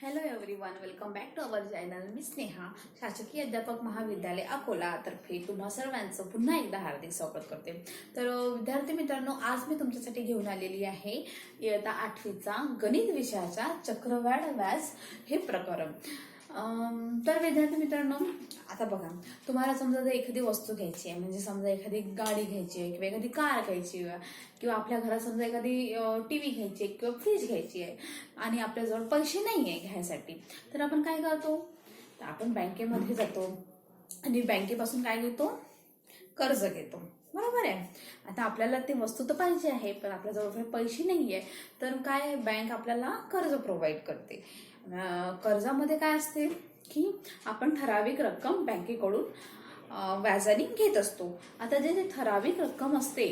Hello everyone, welcome back to our channel. मी स्नेहा, शासकीय अध्यापक महाविद्यालय अकोला तर्फे तुम्हा सर्वांचं पुन्हा एकदा हार्दिक स्वागत करते. तर विद्यार्थी मित्रांनो, आज मी तुमच्यासाठी घेऊन आलेली आहे इयत्ता 8वीचा गणित विषयाचा चक्रवाढ व्याज हे प्रकरण. तर विद्यार्थी मित्रांनो, आता बघा, तुम्हाला समजा जर एखादी वस्तू घ्यायची आहे, म्हणजे समजा एखादी गाडी घ्यायची आहे किंवा एखादी कार घ्यायची आहे किंवा आपल्या घरात समजा एखादी टीव्ही घ्यायची आहे किंवा फ्रीज घ्यायची आहे आणि आपल्याजवळ पैसे नाही आहे घ्यायसाठी, तर आपण काय करतो? तर आपण बँकेमध्ये जातो आणि बँकेपासून काय घेतो? कर्ज घेतो. बरोबर आहे. आता आपल्याला ती वस्तू तर पाहिजे आहे, पण आपल्याजवळ पैसे नाही आहे, तर काय, बँक आपल्याला कर्ज प्रोव्हाइड करते. कर्जामध्ये काय असते की आपण ठराविक रक्कम बँकेकडून व्याजाने घेत असतो. आता जे ठराविक रक्कम असते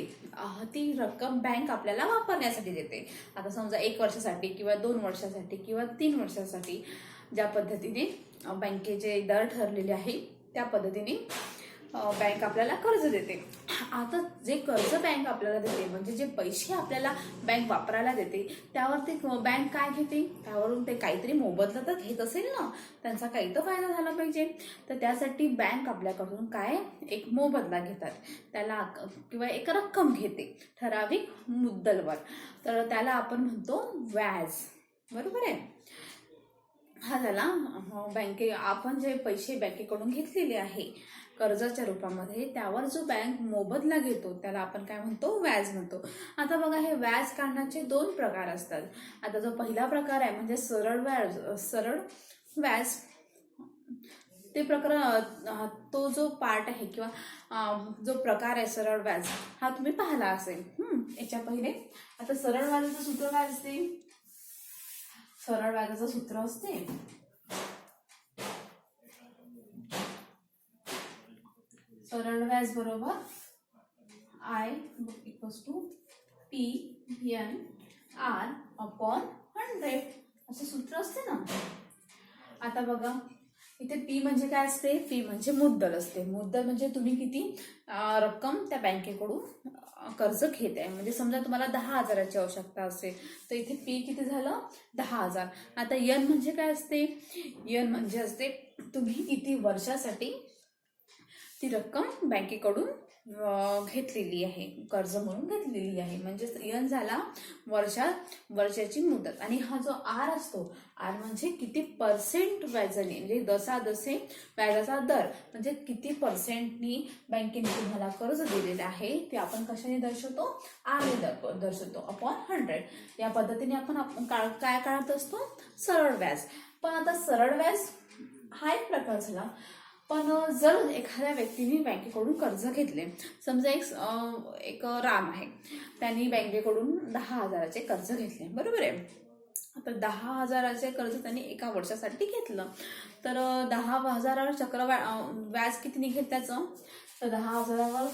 ती रक्कम बँक आपल्याला वापरण्यासाठी देते. आता समजा 1 वर्षासाठी किंवा 2 वर्षासाठी किंवा 3 वर्षासाठी ज्या पद्धतीने बँकेचे दर ठरलेले आहे त्या पद्धतीने बँक आपल्याला कर्ज देते. आता जे कर्ज बँक आपल्याला देते, म्हणजे जे पैसे आपल्याला बँक वापरायला देते, त्यावरती बँक काय घेते? त्यावरून ते काहीतरी मोबदला तर घेत असेल ना, त्यांचा काही तर फायदा झाला पाहिजे. तर त्यासाठी बँक आपल्याकडून काय, एक मोबदला घेतात, त्याला किंवा एक रक्कम घेते ठराविक मुद्दलवर. तर त्याला आपण म्हणतो व्याज. बरोबर आहे. हा झाला आपण जे पैसे बँकेकडून घेतलेले आहे कर्जाच्या रूपामध्ये, त्यावर जो बँक मोबदला घेतो त्याला आपण काय म्हणतो? व्याज म्हणतो. आता बघा, हे व्याज काढण्याचे 2 प्रकार असतात. आता जो पहिला प्रकार आहे म्हणजे सरळ व्याज, ते प्रकार, तो जो पार्ट आहे किंवा जो प्रकार आहे सरळ व्याज, हा तुम्ही पाहिला असेल. याच्या पहिले आता सरळ व्याजाचं सूत्र काय असते? सरळ व्याजाचं सूत्र असते सरळ व्याज बरोबर I = PNR अपॉन 100 असं सूत्र असते ना. आता बघा, इथे P म्हणजे काय असते? P म्हणजे मुद्दल असते. मुद्दल म्हणजे तुम्ही किती रक्कम त्या बँकेकडून कर्ज घेत आहे. म्हणजे समजा तुम्हाला 10,000ची आवश्यकता असेल तर इथे P किती झालं? 10,000. आता N म्हणजे काय असते? N म्हणजे असते तुम्ही किती वर्षासाठी ती रक्कम बँकेकडून घेतलेली आहे, कर्ज म्हणून घेतलेली आहे. म्हणजे N झाला वर्षाची मुदत. आणि हा जो R असतो, R म्हणजे किती पर्सेंट व्याजाने, म्हणजे दसादसे व्याजाचा दर, म्हणजे किती पर्सेंटनी बँकेने तुम्हाला कर्ज दिलेलं आहे ते आपण कशाने दर्शवतो? R ने दर्शवतो अपॉन 100. या पद्धतीने आपण काय काढत असतो? सरळ व्याज. पण आता सरळ व्याज हा एक प्रकार झाला. पण जर एखाद्या व्यक्तीने बँकेकडून कर्ज घेतले, समजा एक राम आहे, त्यांनी बँकेकडून 10,000चे कर्ज घेतले. बरोबर आहे. आता 10,000चे कर्ज त्यांनी 1 वर्षासाठी घेतलं, तर 10,000वर व्याज किती निघेल त्याचं? तर 10,000वर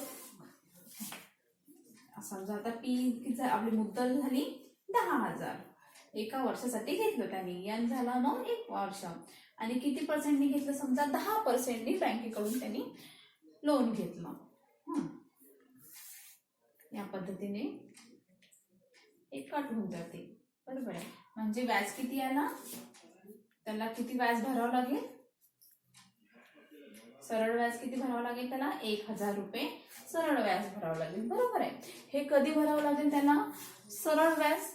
समजा आता P आपली मुद्दल झाली 10,000, 1 वर्षासाठी घेतलं त्यांनी. N झाला मग 1 वर्ष. आणि किती पर्सेंटनी घेतलं? समजा 10%नी बँकेकडून त्यांनी लोन घेतलं. या पद्धतीने एक कट होऊन जाते. बरोबर आहे. म्हणजे व्याज किती आला? त्याला किती व्याज भरावं लागेल? सरळ व्याज किती भरावं लागेल त्याला? 1,000 रुपये सरळ व्याज भरावं लागेल. बरोबर आहे. हे कधी भरावं लागेल त्याला? सरळ व्याज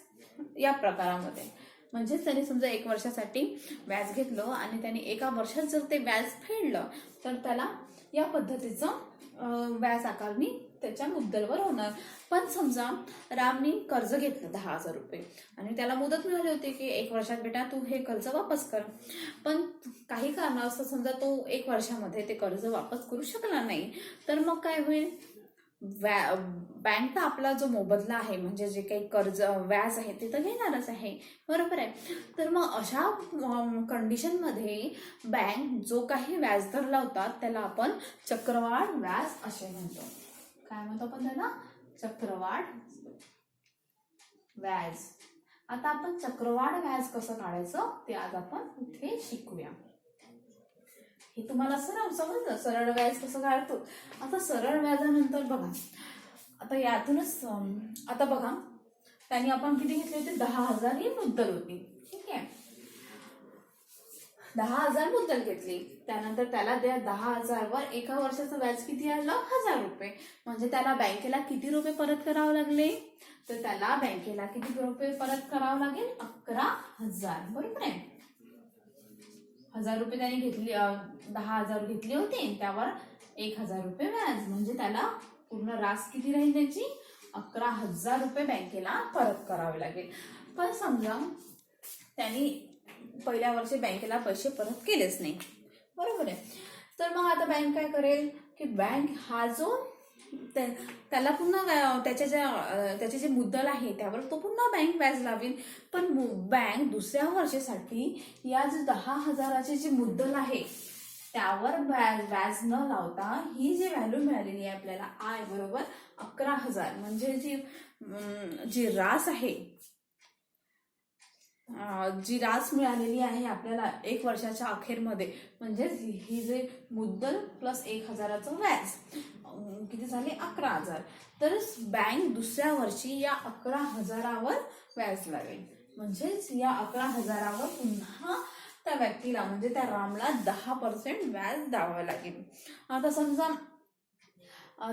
या प्रकारामध्ये. म्हणजे त्याने समजा 1 वर्षासाठी व्याज घेतलं आणि त्याने 1 वर्षात जर ते व्याज फेडलं तर त्याला या पद्धतीचं व्याज आकारणी त्याच्या मुद्दलवर होणार. पण समजा रामनी कर्ज घेतलं 10,000 रुपये आणि त्याला मुदत मिळाली होती की 1 वर्षात बेटा तू हे कर्ज वापस कर. पण काही कारणास्तव समजा तो 1 वर्षामध्ये ते कर्ज वापस करू शकला नाही, तर मग काय होईल? बँक तर आपला जो मोबदला आहे, म्हणजे जे काही कर्ज व्याज आहे ते तर घेणारच आहे. बरोबर आहे. तर मग अशा कंडिशनमध्ये बँक जो काही व्याजदर लावतात त्याला आपण चक्रवाढ व्याज असे म्हणतो. काय म्हणतो आपण त्याला? चक्रवाढ व्याज. आता आपण चक्रवाढ व्याज कसं काढायचं ते आज आपण इथे शिकूया. हे तुम्हाला समजलं सरळ व्याज कसं काढतो. आता सरळ व्याजानंतर बघा, आता यातूनच आता बघा, त्यांनी आपण किती घेतले होते? 10,000 ही मुद्दल होती. ठीक आहे. 10,000 मुद्दल घेतली, त्यानंतर त्याला त्या 10,000वर एका वर्षाचं व्याज किती आलं? 1,000 रुपये. म्हणजे त्याला बँकेला किती रुपये परत करावे लागले? तर त्याला बँकेला किती रुपये परत करावं लागेल? 11,000. बरोबर आहे. 1,000 रुपये त्याने घेतली, 10,000 घेतली होती, त्यावर 1,000 रुपये व्याज. म्हणजे त्याला पूर्ण रास किती राहील त्याची? 11,000 रुपये बँकेला परत करावे लागेल. पण समजा त्यांनी पहिल्या वर्षी बँकेला पैसे परत केलेच नाही, बरोबर आहे. तर मग आता बँक काय करेल की बँक हा जो त्याला पुन्हा त्याचे जे मुद्दल आहे त्यावर तो पुन्हा बँक व्याज लावेल. पण बँक दुसऱ्या वर्षासाठी या जो 10,000ची जी मुद्दल आहे त्यावर व्याज न लावता ही जी व्हॅल्यू मिळालेली आहे आपल्याला आय बरोबर 11,000, म्हणजे जी रास आहे, जी रास मिळालेली आहे आपल्याला एक वर्षाच्या अखेरमध्ये, म्हणजे ही जे मुद्दल प्लस 1,000चं व्याज किती झाले? 11,000. तर बँक दुसऱ्या वर्षी या 11,000वर व्याज लावेल. म्हणजेच या 11,000वर पुन्हा त्या व्यक्तीला म्हणजे त्या रामला 10% व्याज द्यावं लागेल. आता समजा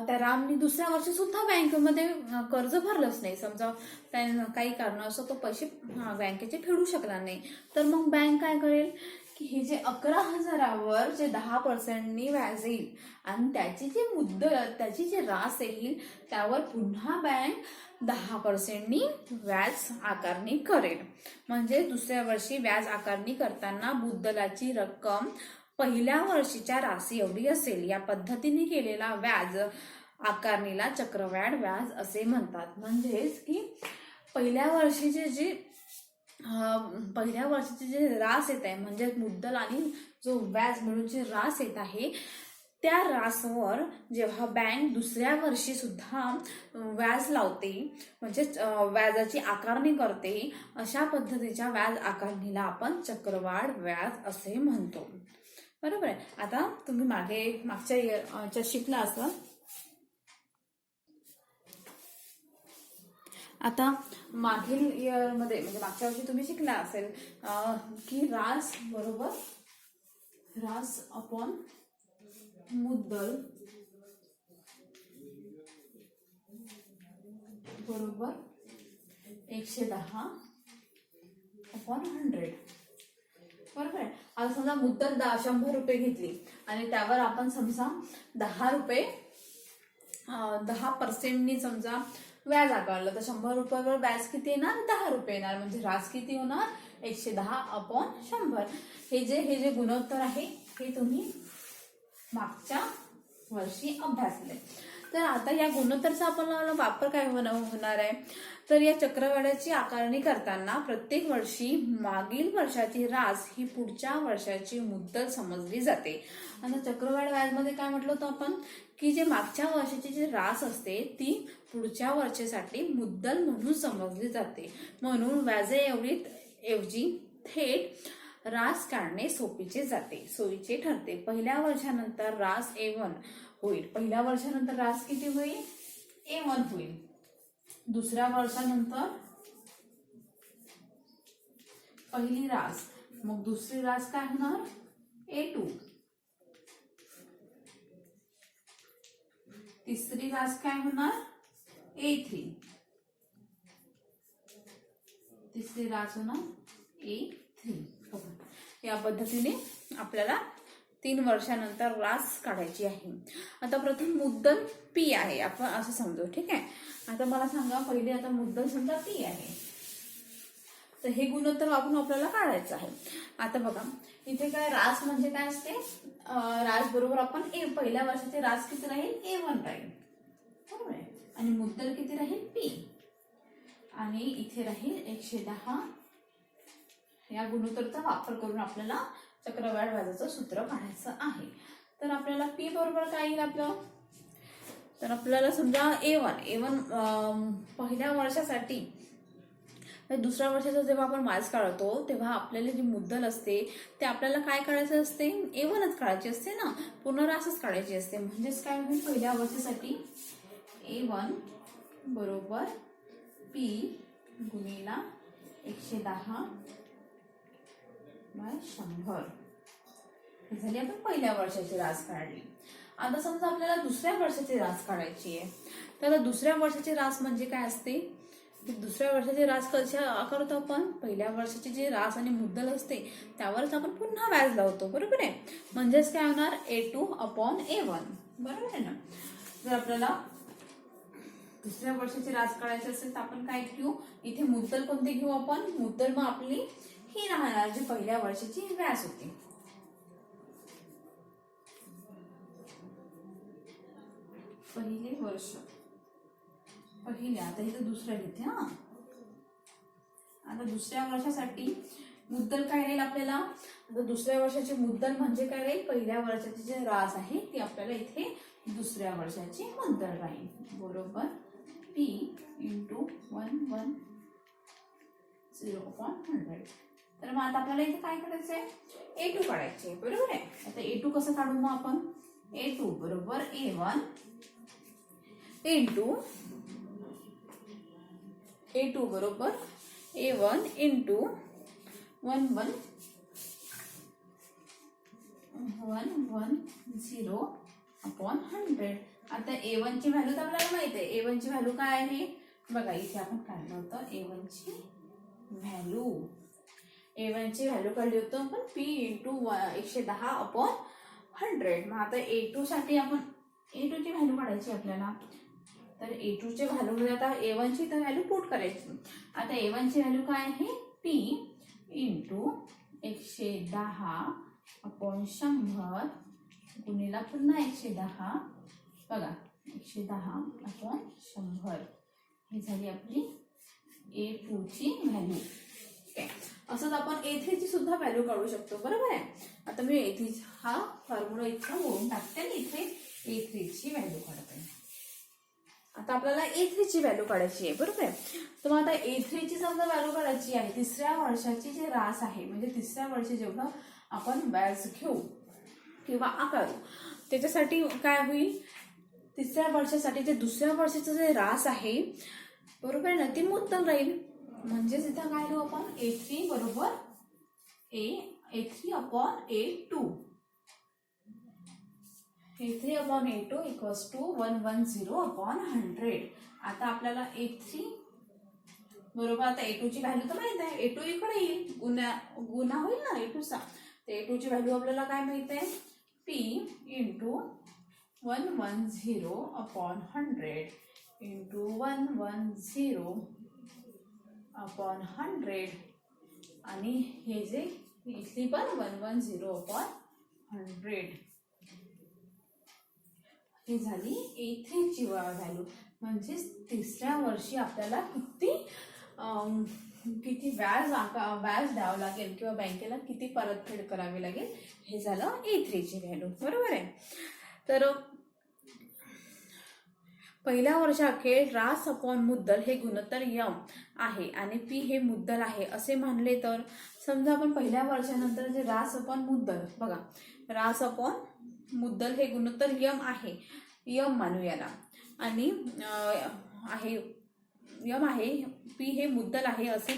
त्या रामनी दुसऱ्या वर्षी सुद्धा बँकेमध्ये कर्ज भरलंच नाही, समजा काही कारणास्तव तो पैसे बँकेचे फेडू शकला नाही, तर मग बँक काय करेल की हे जे 11,000वर जे 10%नी व्याज येईल आणि त्याची जी मुद्दल, त्याची जी रास येईल त्यावर पुन्हा बँक 10%नी व्याज आकारणी करेल. म्हणजे दुसऱ्या वर्षी व्याज आकारणी करताना मुद्दलाची रक्कम पहिल्या वर्षीच्या राशी एवढी असेल. या पद्धतीने केलेला व्याज आकारणीला चक्रवाढ व्याज असे म्हणतात. म्हणजेच की पहिल्या वर्षीचे जे रास येत आहे, म्हणजे मुद्दल आणि जो व्याज मिळून जे रास येत आहे त्या रासवर जेव्हा बँक दुसऱ्या वर्षी सुद्धा व्याज लावते, म्हणजे व्याजाची आकारणी करते, अशा पद्धतीच्या व्याज आकारणीला आपण चक्रवाढ व्याज असे म्हणतो. बरोबर आहे. आता तुम्ही मागच्या इयरच्या शिकला असाल. आता मागील इयरमध्ये म्हणजे मागच्या वर्षी तुम्ही शिकला असेल की रास बरोबर रास अपॉन मुद्दल बरोबर 110 अपॉन 100. बरोबर आहे. आता समजा मुद्दल 100 रुपये घेतली आणि त्यावर आपण समजा 10 रुपये 10%नी समजा व्याज आकारलं, तर 100 रुपयावर व्याज किती येणार? 10 रुपये येणार. म्हणजे रास किती होणार? 110 अपॉन 100. हे जे गुणोत्तर आहे हे तुम्ही मागच्या वर्षी अभ्यासले. तर आता या गुणोत्तरचा आपल्याला वापर काय होणार आहे? तर या चक्रवाढीची आकारणी करताना प्रत्येक वर्षी मागील वर्षाची रास ही पुढच्या वर्षाची मुद्दल समजली जाते. आता चक्रवाढ व्याजमध्ये काय म्हटलं होतं आपण की जे मागच्या वर्षाची जी रास असते ती पुढच्या वर्षासाठी मुद्दल म्हणून समजली जाते. म्हणून व्याजे ऐवजी थेट रास काढणे सोयीचे ठरते. पहिल्या वर्षानंतर रास A1 होईल. पहिल्या वर्षानंतर रास किती होईल? A1 होईल. दुसऱ्या वर्षानंतर पहिली रास, मग दुसरी रास काय होणार? A2. तिसरी रास काय होणार? A3. तिसरी रास होणार A3. या पद्धतीने आपल्याला 3 वर्षानंतर रास काढायची आहे. आता प्रथम मुद्दल P आहे आपण असं समजू. ठीक आहे. आता मला सांगा पहिले, आता मुद्दल समजा P आहे, तर हे गुणोत्तर वापरून आपल्याला काढायचं आहे. आता बघा इथे काय रास म्हणजे काय असते? रास बरोबर आपण पहिल्या वर्षाचे रास किती राहील? A1 राहील. बरोबर आहे. आणि मुद्दल किती राहील? P. आणि इथे राहील 110. या गुणोत्तरचा वापर करून आपल्याला चक्रवाढ व्याजाचं सूत्र काढायचं आहे. तर आपल्याला P बरोबर काय येईल आपलं? तर आपल्याला समजा A1 पहिल्या वर्षासाठी, दुसऱ्या वर्षाचा जेव्हा आपण व्याज काढतो तेव्हा आपल्याला जी मुद्दल असते ते आपल्याला काय काढायचं असते? A1च काढायची असते ना, पूर्ण रासच काढायची असते. म्हणजेच काय होईल? पहिल्या वर्षासाठी A1 बरोबर P गुणिला 110 बाय 100. ही झाली आपण पहिल्या वर्षाची रास काढली. आता समजा आपल्याला दुसऱ्या वर्षाची रास काढायची आहे. तर आता दुसऱ्या वर्षाची रास म्हणजे काय असते? दुसऱ्या वर्षाची रास कशा करतो आपण? पहिल्या वर्षाची जी रास आणि मुद्दल असते त्यावरच आपण पुन्हा व्याज लावतो, बरोबर आहे. म्हणजेच काय होणार? A2/A1, बरोबर आहे ना. जर आपल्याला दुसऱ्या वर्षाची रास काढायची असेल तर आपण काय घेऊ? इथे मुद्दल कोणते घेऊ आपण? मुद्दल मग आपली ही राहणार जी पहिल्या वर्षाची व्याज होती. पहिले वर्ष, पहिले, आता इथं दुसरं घेते हा. आता दुसऱ्या वर्षासाठी मुद्दल काय राहील आपल्याला? आता दुसऱ्या वर्षाची मुद्दल म्हणजे काय राहील? पहिल्या वर्षाची जी रास आहे ती आपल्याला इथे दुसऱ्या वर्षाची मुद्दल राहील, बरोबर. P × 110/100. तर मग आता आपल्याला इथे काय करायचंय? A2 काढायचे, बरोबर आहे. आता A2 कसं काढू मग आपण? A2 बरोबर A1 × A2 बरोबर A1 × 110/100. आता A1 ची व्हॅल्यू तर आपल्याला माहित आहे. A1 ची व्हॅल्यू काय आहे? बघा इथे आपण काढलं होतं A1 ची व्हॅल्यू. A1 ची व्हॅल्यू काढली होतं आपण P × 110/100. मग आता A2 साठी आपण A2 ची व्हॅल्यू काढायची आपल्याला. तर A2 च्या व्हॅल्यू मध्ये आता A1 ची तर व्हॅल्यू पुट करायची. आता A1 ची व्हॅल्यू काय आहे? P × 110/100 गुणिला पुन्हा 110. बघा 110/100 ही झाली आपली A2 ची व्हॅल्यू. असंच आपण A3 ची सुद्धा व्हॅल्यू काढू शकतो, बरोबर आहे. आता मी A3 हा फॉर्म्युला इथं मोडून टाकते आणि इथे A3 ची व्हॅल्यू काढते. आता आपल्याला A3 ची व्हॅल्यू काढायची आहे, बरोबर आहे. तर मग आता A3 ची समजा व्हॅल्यू काढायची आहे. तिसऱ्या वर्षाची जी रास आहे म्हणजे तिसऱ्या वर्षी जेवढं आपण व्याज घेऊ किंवा आकारू त्याच्यासाठी काय होईल? तिसऱ्या वर्षासाठी जे दुसऱ्या वर्षाचं जे रास आहे, बरोबर आहे ना, ती मुद्दल राहील. म्हणजेच इथं काय लिहू आपण? A3 बरोबर A3/A2. A3/A2 = 110/100. आता आपल्याला A3 बरोबर, आता A2 ची व्हॅल्यू तर माहित आहे. A2 इकडे येईल, गुन्हा होईल ना A2 चा. तर A2 ची व्हॅल्यू आपल्याला काय माहित आहे? P × 110/100 × 110/100 आणि हे जे इथली पण 110/100 ही झाली A3 ची व्हॅल्यू. म्हणजे तिसऱ्या वर्षी आपल्याला किती व्याज द्यावं लागेल किंवा बँकेला किती परतफेड करावी लागेल हे झालं A3 ची व्हॅल्यू, बरोबर आहे. तर पहिल्या वर्षाखेर रास अपॉन मुद्दल हे गुणोत्तर यम आहे आणि P हे मुद्दल आहे असे मानले तर समजा आपण पहिल्या वर्षानंतर जे रास अपॉन मुद्दल, बघा रास अपॉन मुद्दल हे गुणोत्तर यम आहे, यम मानू याला, आणि आहे यम आहे, P हे मुद्दल आहे असे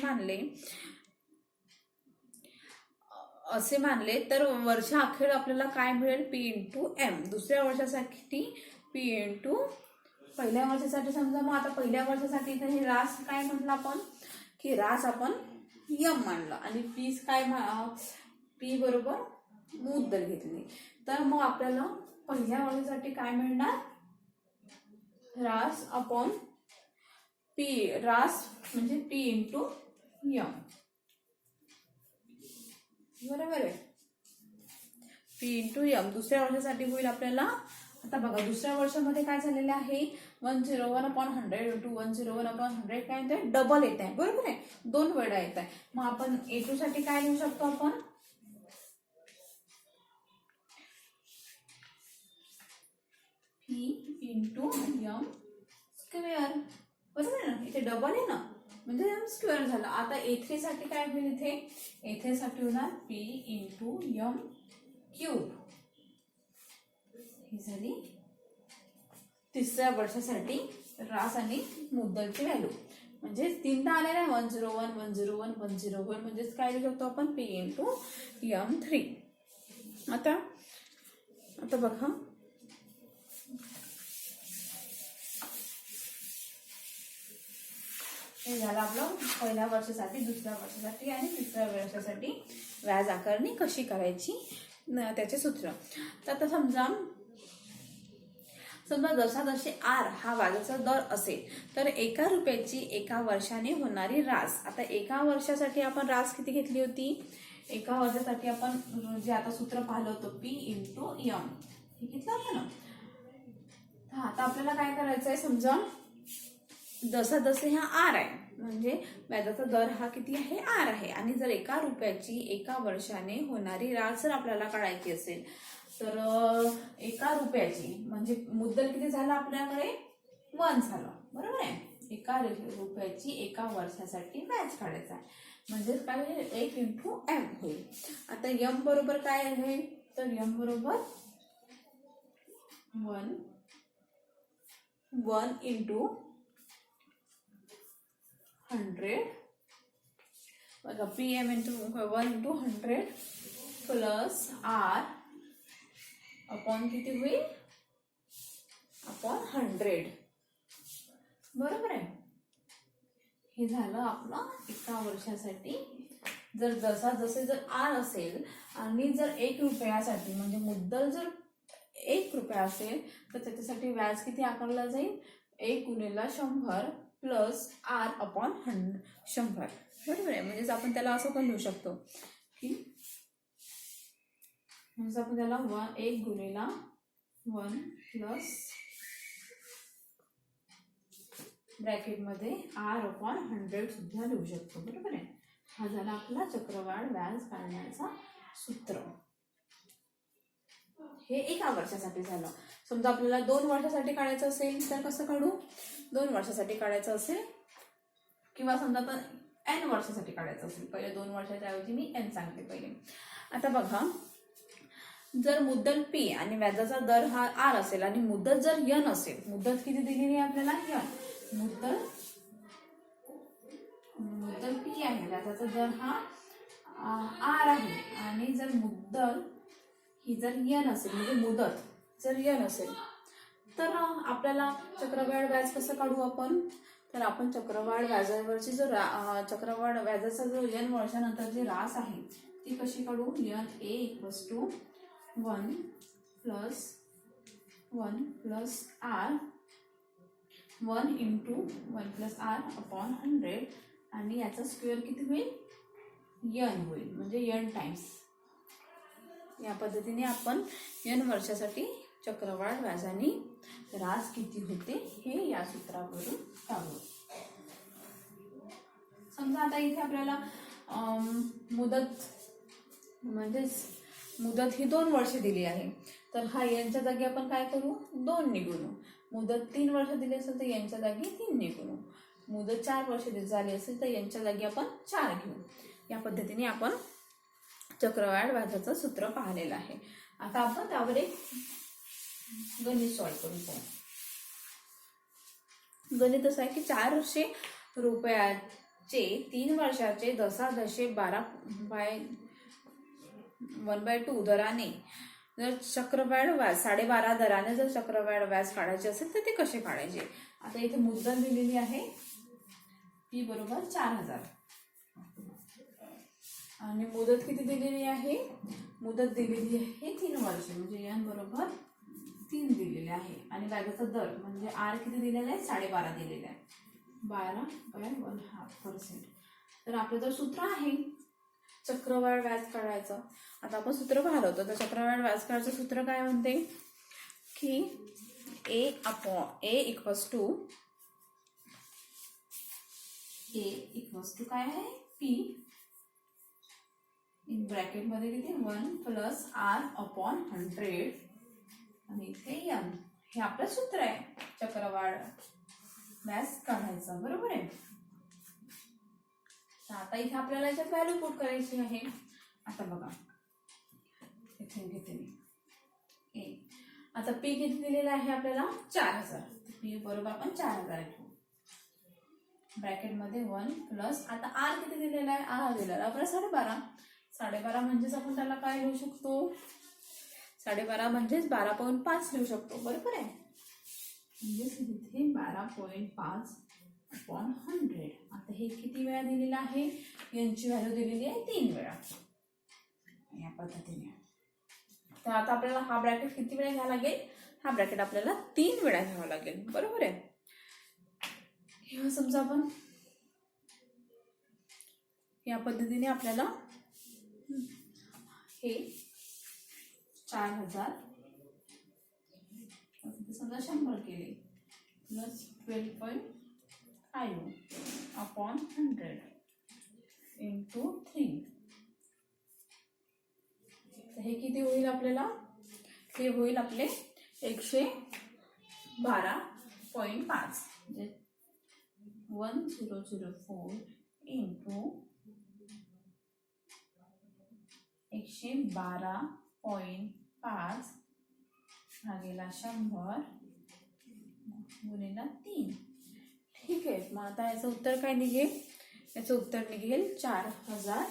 मानले तर वर्षाअखेर आपल्याला काय मिळेल? P × M. दुसऱ्या वर्षासाठी P × पहिल्या वर्षासाठी समजा. मग आता पहिल्या वर्षासाठी इथे हे रास काय म्हटलं आपण? की रास आपण यम मानलं आणि P काय? P बरोबर मुद्दल घेतली. तर मग आपल्याला पहिल्या वर्षासाठी काय मिळणार? रास अपॉन P. रास म्हणजे P × M, बरोबर आहे. P × M दुसऱ्या वर्षासाठी होईल आपल्याला. आता बघा दुसऱ्या वर्षामध्ये काय झालेलं आहे? 101/100 × 101/100 काय येत आहे? डबल येत आहे, बरोबर आहे. 2 वेळा येत आहे. मग आपण A2 साठी काय लिहू शकतो आपण? P × M², बरोबर आहे ना. इथे डबल आहे ना म्हणजे M² झालं. आता A3 साठी काय होईल? इथे A3 साठी होणार P × M³ ही झाली तिसऱ्या वर्षासाठी रास आणि मुद्दलची व्हॅल्यू. म्हणजे तीनदा आलेला आहे 101, 101, 101. म्हणजेच काय लिहू शकतो आपण? P × M3. आता आता बघा, हे झालं आपलं पहिल्या वर्षासाठी, दुसऱ्या वर्षासाठी आणि तिसऱ्या वर्षासाठी व्याज आकारणी कशी करायची त्याचे सूत्र. तर आता समजा जसे आर हा व्याजाचा दर असेल तर 1 रुपयाची 1 वर्षाने होणारी रास. आता 1 वर्षासाठी आपण रास किती घेतली होती? 1 वर्षासाठी आपण जे आता सूत्र पाहिलं होतं P × M हे घेतलं होतं ना. आता आपल्याला काय करायचं आहे, समजा जसे हा आर आहे म्हणजे व्याजाचा दर हा किती आहे? आर आहे. आणि जर 1 रुपयाची 1 वर्षाने होणारी रास जर आपल्याला काढायची असेल तर 1 रुपयाची म्हणजे मुद्दल किती झालं आपल्याकडे? 1 झालं, बरोबर आहे. 1 रुपयाची 1 वर्षासाठी व्याज काढायचा आहे म्हणजे काय होईल? 1 × M होईल. आता M बरोबर काय आहे? तर M बरोबर 1 × 100 बघा, PM × 1 × 100 प्लस R अपॉन किती होईल? अपॉन 100, बरोबर आहे. हे झालं आपलं 1 वर्षासाठी. जसे जर आर असेल आणि जर 1 रुपयासाठी म्हणजे मुद्दल जर 1 रुपया असेल तर त्याच्यासाठी व्याज किती आकारला जाईल? 1 × 100 प्लस आर अपॉन 100, बरोबर आहे. म्हणजेच आपण त्याला असं पण लिहू शकतो की म्हणजे आपण त्याला 1 × 1 प्लस ब्रॅकेटमध्ये आर अपॉन 100 सुद्धा लिहू शकतो, बरोबर आहे. हा झाला आपला चक्रवाढ व्याज काढण्याचा सूत्र. हे 1 वर्षासाठी झालं. समजा आपल्याला 2 वर्षासाठी काढायचं असेल तर कसं काढू? 2 वर्षासाठी काढायचं असेल किंवा समजा आता n वर्षासाठी काढायचं असेल, पहिले 2 वर्षाच्या ऐवजी मी n सांगते पहिले. आता बघा, जर मुद्दल P आणि व्याजाचा दर हा R असेल आणि मुदत जर n असेल, मुदत किती दिलेली आहे आपल्याला? n. मुद्दल P आहे, व्याजाचा दर हा R आहे आणि जर मुद्दल ही जर n असेल म्हणजे मुदत जर n असेल तर आपल्याला चक्रवाढ व्याज कसं काढू आपण? तर आपण चक्रवाढ व्याजावरची जो चक्रवाढ व्याजाचा जो n वर्षानंतर जी रास आहे ती कशी काढू? NA = 1 plus R 1 × 1 plus R upon 100 आणि याचा स्क्वेअर किती होईल? n होईल म्हणजे n टाइम्स. या पद्धतीने आपण n वर्षासाठी चक्रवाढ व्याजाने रास किती होते हे या सूत्रावरून काढू. समजा आता इथे आपल्याला मुदत ही 2 वर्षे दिली आहे तर हा यांच्या जागी आपण काय करू? 2 ने गुणू. मुदत 3 वर्ष दिली असेल तर यांच्या जागी 3 ने गुणू. मुदत 4 वर्ष झाली असेल तर यांच्या जागी आपण 4 घेऊ. या पद्धतीने आपण चक्रवाढ व्याजाचं सूत्र पाहिलेलं आहे. आता आपण त्यावर एक गणित सॉल्व्ह करू पाहू. गणित असं आहे की 400 रुपयाचे 3 वर्षाचे 10/1/2 दराने जर चक्रवाढ व्याज 12.5 दराने जर चक्रवाढ व्याज काढायचे असेल तर ते कसे काढायचे? आता इथे मुद्दल दिलेली आहे P बरोबर 4000 आणि मुदत किती दिलेली आहे? मुदत दिलेली आहे 3 वर्ष म्हणजे n बरोबर 3 दिलेले आहे आणि व्याजाचा दर म्हणजे R किती दिलेला आहे? 12.5 दिलेला आहे, 12.5%. तर आपलं जर सूत्र आहे चक्रवाढ व्याज काढायचं. आता आपण सूत्र पाहिलं होतं तर चक्रवाढ व्याज काढायचं सूत्र काय म्हणते की A = काय आहे? P इन ब्रॅकेटमध्ये किती? 1 प्लस R अपॉन 100 आणि इथे n. हे आपलं सूत्र आहे चक्रवाढ व्याज काढायचं, बरोबर आहे. आता इथे आपल्याला याच्यात व्हॅल्यू पुट करायची आहे. आता बघा इथे घेते मी A. आता P किती दिलेला आहे आपल्याला? 4000. P बरोबर आपण 4000 घेऊ. ब्रॅकेटमध्ये 1 प्लस आता R किती दिलेला आहे? R दिलेला आहे आपल्याला 12.5. 12.5 म्हणजेच आपण त्याला काय लिहू शकतो? 12.5 म्हणजेच 12.5 लिहू शकतो, बरोबर आहे. म्हणजेच इथे 12.5 अपॉन 100. आता हे किती वेळा दिलेलं आहे, यांची व्हॅल्यू दिलेली आहे 3 वेळा या पद्धतीने. तर आता आपल्याला हा ब्रॅकेट किती वेळा घ्यावा लागेल, हा ब्रॅकेट आपल्याला 3 वेळा घ्यावा लागेल, बरोबर आहे. किंवा समजा आपण या पद्धतीने आपल्याला हे 4000 समजा 100 केले प्लस 12.5 अपॉन 100 इंटू 3. हे किती होईल आपल्याला, हे होईल आपले 112.5 म्हणजे 1004 इंटू 112.5 भागेला 100 गुणिला 3. ठीक आहे. मग आता याचं उत्तर काय निघेल, याचं उत्तर निघेल 4000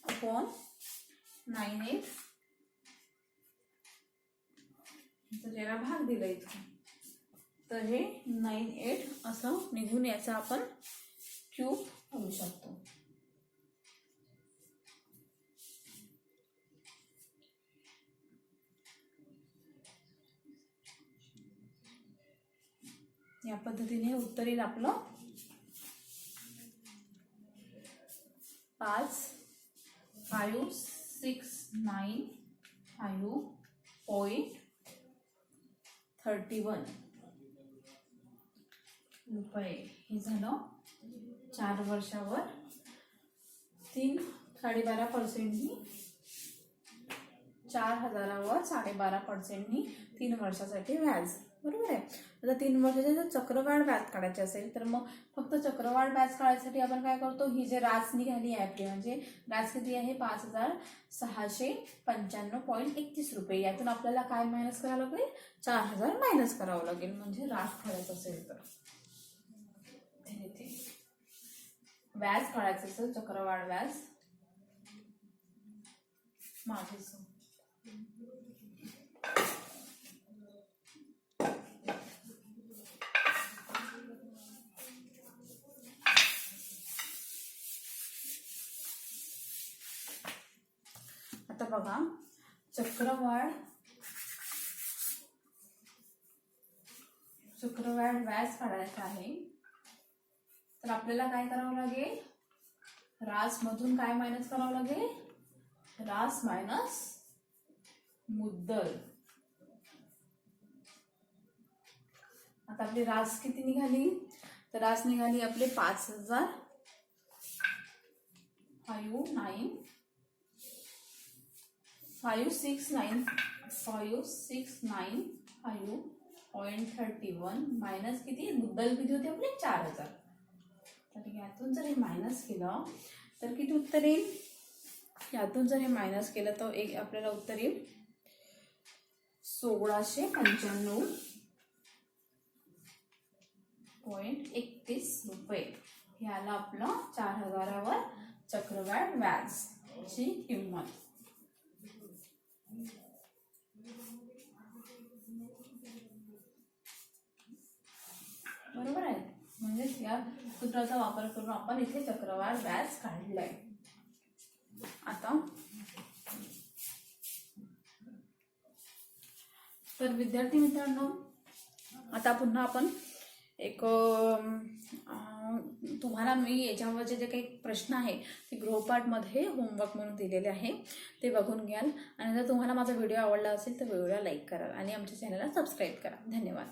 अपॉन 98. तर याला भाग दिला इथे, तर हे 98 असं निघून याचा आपण क्यूब करू शकतो. या पद्धतीने उत्तर येईल आपलं 5,569.31 रुपये. हे झालं 4 वर्षावर 3.5%नी 4,000वर 12.5%नी 3 वर्षासाठी व्याज, बरोबर आहे. आता 3 वर्षाचे जर चक्रवाढ व्याज काढायचे असेल तर मग फक्त चक्रवाढ व्याज काढायसाठी आपण काय करतो, ही जे रास निघाली आहे आपली, म्हणजे रास किती आहे 5,695.31 रुपये, यातून आपल्याला काय मायनस करावं लागेल, 4,000 मायनस करावं लागेल. म्हणजे रास काढायचं असेल तर व्याज काढायचं असेल, चक्रवाढ व्याज मागेच. आता बघा, चक्रवाढ व्याज काढायचं आहे तर आपल्याला काय करावं लागेल, रास मधून काय मायनस करावं लागेल, रास मायनस मुद्दल. आता आपली रास किती निघाली, तर रास निघाली आपले 5,695.31 मायनस किती, मुद्दल किती होते आपले 4,000. तर यातून जर हे मायनस केलं तर किती उत्तर येईल, यातून जर हे मायनस केलं तर एक आपल्याला उत्तर येईल 1,695.31 रुपये. हे आलं आपलं 4,000वर चक्रवाढ व्याजची किंमत. बरोबर आहे. म्हणजेच या सूत्राचा वापर करून आपण इथे चक्रवाढ व्याज काढलंय. आता तर विद्यार्थी मित्रांनो, आता पुन्हा आपण एक तुम्हाला मी याच्यावरचे जे काही प्रश्न आहे ते गृहपाठमध्ये होमवर्क म्हणून दिलेले आहे, ते बघून घ्याल. आणि जर तुम्हाला माझा व्हिडिओ आवडला असेल तर व्हिडिओला लाईक करा आणि आमच्या चॅनलला सबस्क्राईब करा. धन्यवाद.